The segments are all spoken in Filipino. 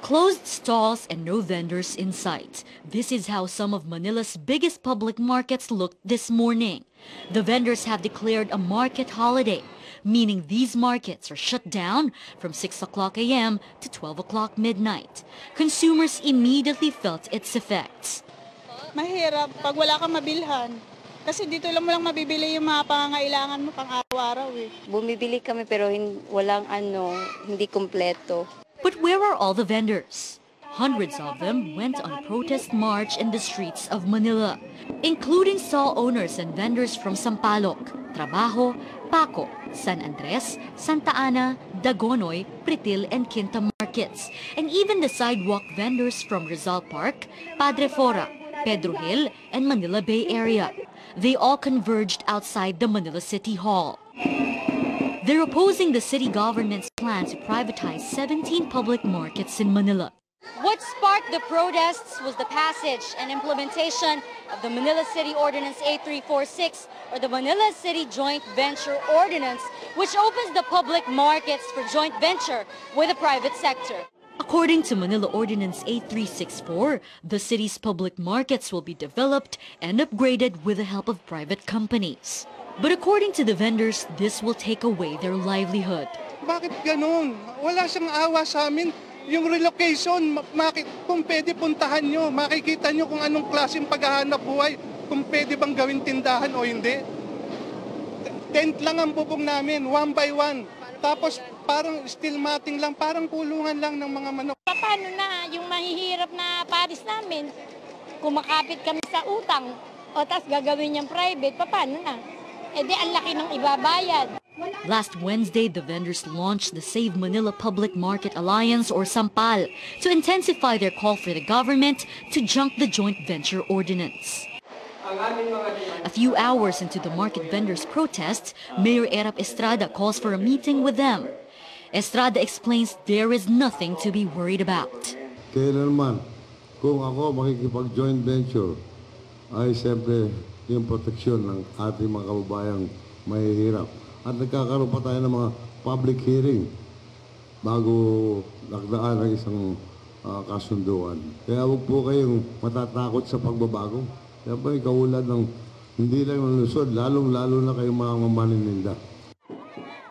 Closed stalls and no vendors in sight. This is how some of Manila's biggest public markets looked this morning. The vendors have declared a market holiday, meaning these markets are shut down from 6 o'clock a.m. to 12 o'clock midnight. Consumers immediately felt its effects. Mahirap pag wala kang mabilhan. Kasi dito lang mo lang mabibili yung mga pangangailangan mo pang araw-araw eh. Bumibili kami pero walang hindi kumpleto. But where are all the vendors? Hundreds of them went on a protest march in the streets of Manila, including stall owners and vendors from Sampaloc, Trabajo, Paco, San Andres, Santa Ana, Dagonoy, Pritil, and Quinta markets, and even the sidewalk vendors from Rizal Park, Padre Fora, Pedro Hill, and Manila Bay area. They all converged outside the Manila City Hall. They're opposing the city government's plan to privatize 17 public markets in Manila. What sparked the protests was the passage and implementation of the Manila City Ordinance 8346, or the Manila City Joint Venture Ordinance, which opens the public markets for joint venture with the private sector. According to Manila Ordinance 8364, the city's public markets will be developed and upgraded with the help of private companies. But according to the vendors, this will take away their livelihood. Bakit ganun? Wala siyang awa sa amin. Yung relocation, kung pwede puntahan nyo, makikita nyo kung anong klaseng paghahanap buhay, kung pwede bang gawin tindahan o hindi. Tent lang ang bubong namin, one by one. Tapos parang steel matting lang, parang kulungan lang ng mga manok. Paano na yung mahihirap na paris namin? Kumakapit kami sa utang o tas gagawin niyang private, paano na? Eh di ang laki ng ibabayad. Last Wednesday, the vendors launched the Save Manila Public Market Alliance, or SAMPAL, to intensify their call for the government to junk the joint venture ordinance. A few hours into the market vendors' protests, Mayor Erap Estrada calls for a meeting with them. Estrada explains there is nothing to be worried about. Kailanman, kung ako makikipag-joint venture, ay siyempre yung proteksyon ng ating mga kababayang mahihirap. At nagkakaroon pa tayo ng mga public hearing bago nakdaan ang isang kasunduan. Kaya huwag po kayong matatakot sa pagbabago. Kaya po ikaulad ng hindi lang ng Luzon, lalong-lalo na kayong mga mamaninda.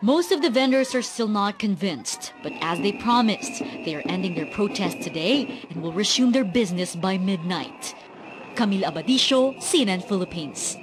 Most of the vendors are still not convinced, but as they promised, they are ending their protest today and will resume their business by midnight. Camille Abadisho, CNN Philippines.